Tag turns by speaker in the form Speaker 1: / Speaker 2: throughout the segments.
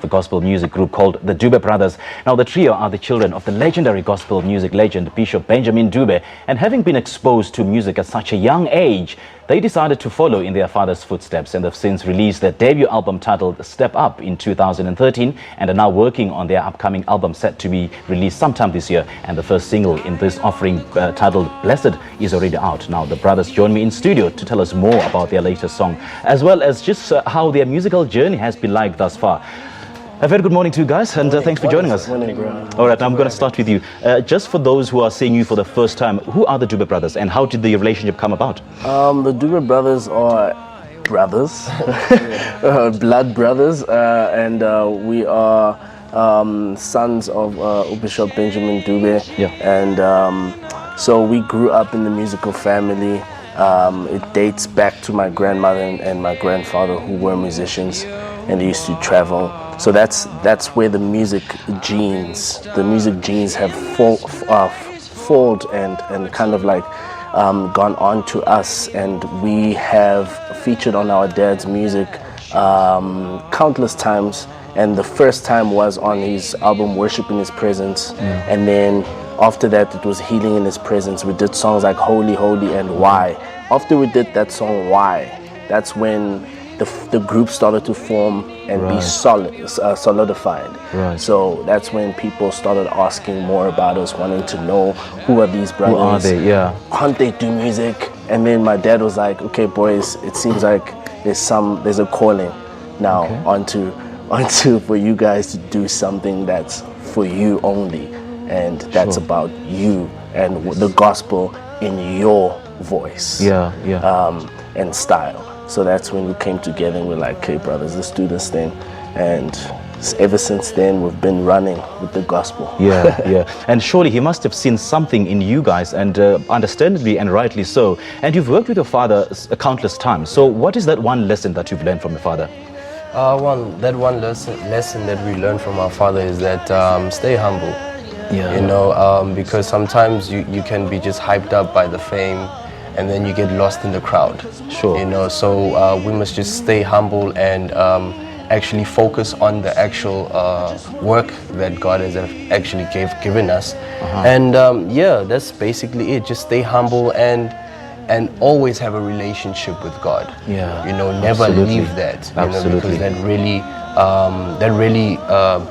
Speaker 1: The gospel music group called the Dube Brothers. Now, the trio are the children of the legendary gospel music legend Bishop Benjamin Dube, and having been exposed to music at such a young age, they decided to follow in their father's footsteps and have since released their debut album titled Step Up in 2013 and are now working on their upcoming album set to be released sometime this year. And the first single in this offering titled Blessed is already out. Now, the brothers join me in studio to tell us more about their latest song, as well as just how their musical journey has been like thus far. A very good morning to you guys, and thanks for joining us. All right, I'm going to start with you. Just for those who are seeing you for the first time, who are the Dube Brothers and how did the relationship come about?
Speaker 2: The Dube Brothers are brothers, blood brothers, and we are sons of Bishop Benjamin Dube.
Speaker 1: Yeah.
Speaker 2: And so we grew up in the musical family. It dates back to my grandmother and my grandfather, who were musicians, and they used to travel. So that's where the music genes have folded and kind of like gone on to us, and we have featured on our dad's music countless times. And the first time was on his album Worship in His Presence, and then after that it was Healing in His Presence. We did songs like Holy, Holy and Why. After we did that song Why, that's when the group started to form and be solidified.
Speaker 1: Right.
Speaker 2: So that's when people started asking more about us, wanting to know who are these brothers?
Speaker 1: Who are they? Yeah.
Speaker 2: Can't they do music? And then my dad was like, okay boys, it seems like there's a calling now onto for you guys to do something that's for you only, and that's about you and the gospel in your voice. And style. So that's when we came together and we're like, okay brothers, let's do this thing. And ever since then we've been running with the gospel.
Speaker 1: Yeah. And surely he must have seen something in you guys, and understandably and rightly so. And you've worked with your father countless times. So what is that one lesson that you've learned from your father?
Speaker 3: One lesson that we learned from our father is that stay humble.
Speaker 1: Yeah.
Speaker 3: You know, because sometimes you can be just hyped up by the fame, and then you get lost in the crowd.
Speaker 1: Sure.
Speaker 3: You know, so we must just stay humble and actually focus on the actual work that God has actually given us. And that's basically it. Just stay humble and always have a relationship with God.
Speaker 1: Yeah.
Speaker 3: You know, never leave that. You know, because that really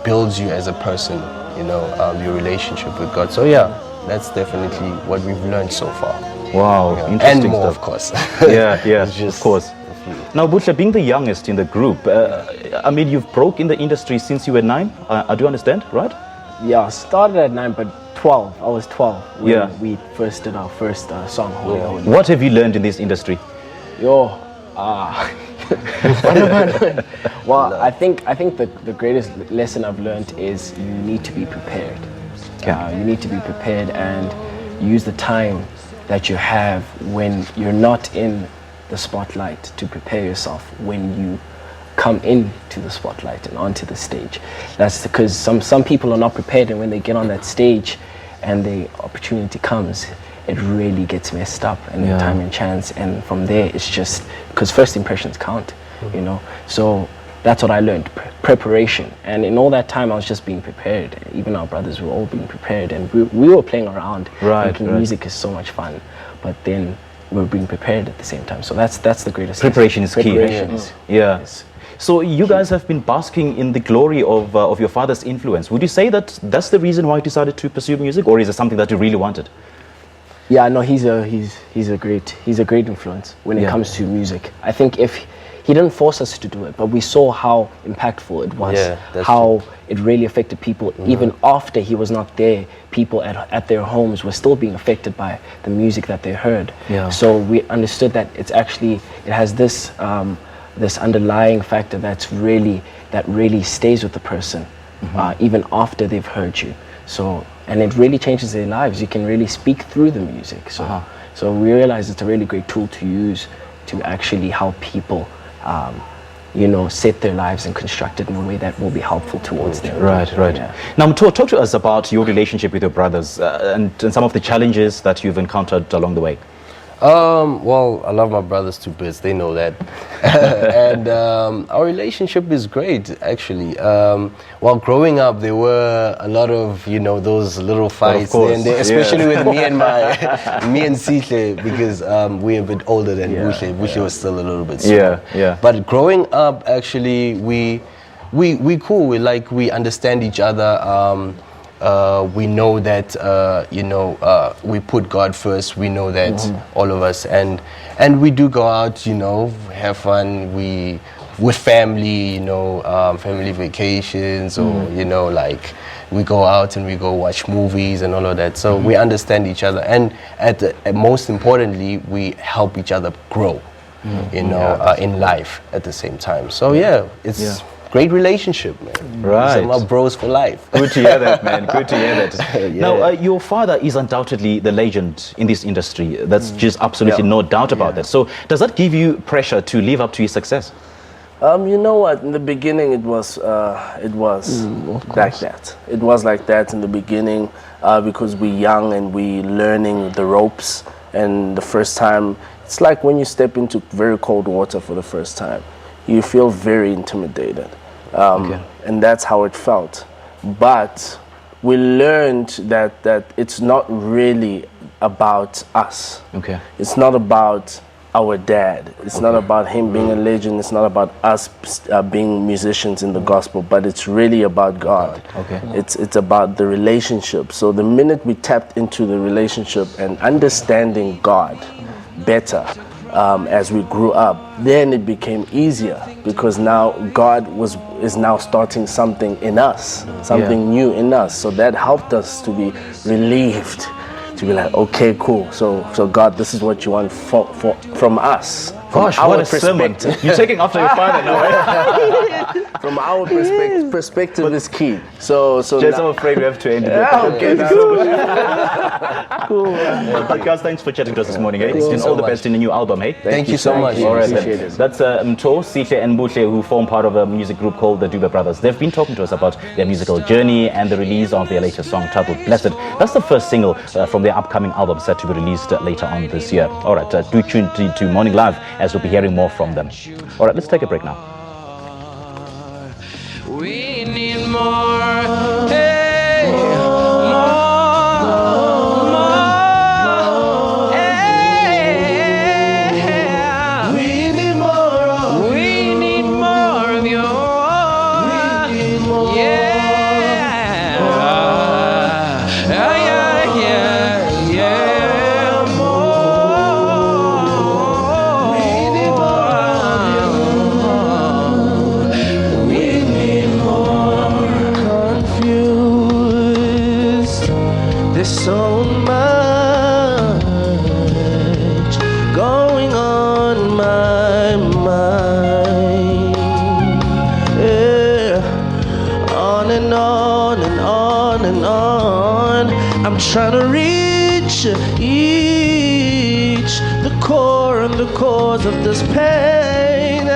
Speaker 3: builds you as a person. You know, your relationship with God. So yeah, that's definitely what we've learned so far.
Speaker 1: Wow,
Speaker 3: Yeah.
Speaker 1: interesting
Speaker 3: And more,
Speaker 1: stuff.
Speaker 3: of course.
Speaker 1: Yeah,
Speaker 3: Just
Speaker 1: of course. Now, Butle, being the youngest in the group, I mean, you've broke in the industry since you were 9. I do understand, right?
Speaker 2: Yeah, I started at 9, but 12. I was 12 when we first did our first song, Holy, Holy.
Speaker 1: What have you learned in this industry?
Speaker 2: What have I learned? Well, I think the greatest lesson I've learned is you need to be prepared. You need to be prepared and use the time that you have when you're not in the spotlight to prepare yourself when you come into the spotlight and onto the stage. That's because some people are not prepared, and when they get on that stage and the opportunity comes, it really gets messed up, and the time and chance, and from there it's just because first impressions count, you know. So that's what I learned, preparation. And in all that time I was just being prepared. Even our brothers were all being prepared, and we were playing around, thinking music is so much fun, but then we're being prepared at the same time. So that's the greatest
Speaker 1: Preparation is key.
Speaker 2: Yeah.
Speaker 1: So you guys have been basking in the glory of your father's influence. Would you say that that's the reason why you decided to pursue music, or is it something that you really wanted?
Speaker 2: Yeah, no, he's a great influence when it comes to music. I think if he didn't force us to do it, but we saw how impactful it was, how it really affected people. Even after he was not there, people at their homes were still being affected by the music that they heard. So we understood that it has this this underlying factor that really stays with the person, even after they've heard you. So, and it really changes their lives. You can really speak through the music. So we realize it's a really great tool to use to actually help people set their lives and construct it in a way that will be helpful towards them.
Speaker 1: Right. Yeah. Now, talk to us about your relationship with your brothers and some of the challenges that you've encountered along the way.
Speaker 3: Well, I love my brothers to bits. They know that, and our relationship is great, actually. While growing up, there were a lot of those little fights there and there, especially with me and me and Sihle, because we're a bit older than Buhle. Buhle was still a little bit small. But growing up, actually, we cool. We understand each other. We know that we put God first. We know that all of us, and we do go out, have fun. We with family, family vacations, or we go out and we go watch movies and all of that. So we understand each other, and most importantly, we help each other grow, in life at the same time. So it's. Great relationship, man.
Speaker 1: Right.
Speaker 3: Some of bros for life.
Speaker 1: Good to hear that, man. Good to hear that. Now, your father is undoubtedly the legend in this industry. That's just absolutely no doubt about that. So, does that give you pressure to live up to his success?
Speaker 4: You know what? In the beginning, it was like that. It was like that in the beginning because we're young and we learning the ropes. And the first time, it's like when you step into very cold water for the first time. You feel very intimidated, and that's how it felt. But we learned that it's not really about us.
Speaker 1: Okay.
Speaker 4: It's not about our dad. It's not about him being a legend. It's not about us being musicians in the gospel. But it's really about God.
Speaker 1: Okay.
Speaker 4: It's about the relationship. So the minute we tapped into the relationship and understanding God better. As we grew up, then it became easier because now God is now starting something in us, something new in us. So that helped us to be relieved, to be like, okay, cool. So God, this is what you want from us.
Speaker 1: Gosh, what a sermon. You're taking after your father now, right?
Speaker 4: From our perspective is key. So
Speaker 1: Just I'm afraid we have to end it.
Speaker 4: Okay,
Speaker 1: Cool. But guys, thanks for chatting to us this morning. Eh?
Speaker 3: Thank you so
Speaker 1: all the
Speaker 3: much.
Speaker 1: best in the new album, hey?
Speaker 3: Thank you so much.
Speaker 1: All right,
Speaker 4: Appreciate
Speaker 1: then.
Speaker 4: it.
Speaker 1: That's Mto, Sihle and Buhle, who form part of a music group called the Dube Brothers. They've been talking to us about their musical journey and the release of their latest song titled Blessed. That's the first single from their upcoming album set to be released later on this year. All right, do tune to Morning Live as we'll be hearing more from them. All right, let's take a break now.
Speaker 5: We need more. Hey, more. Hey, we need more. We need more of you. We need more. Yeah. More. We need There's so much going on in my mind. Yeah. On and on and on and on. I'm trying to reach the core and the cause of this pain.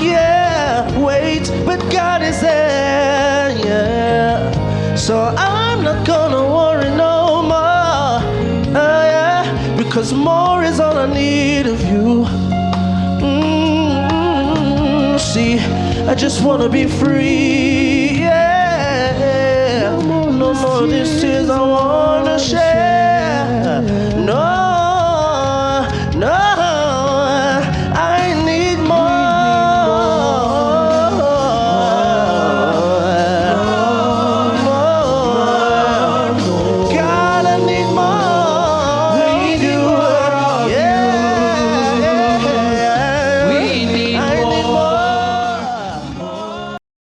Speaker 5: Yeah, wait, but God is there. Yeah. So I'm not gonna worry no more, because more is all I need of you. See, I just wanna be free, yeah. No more of these tears, I want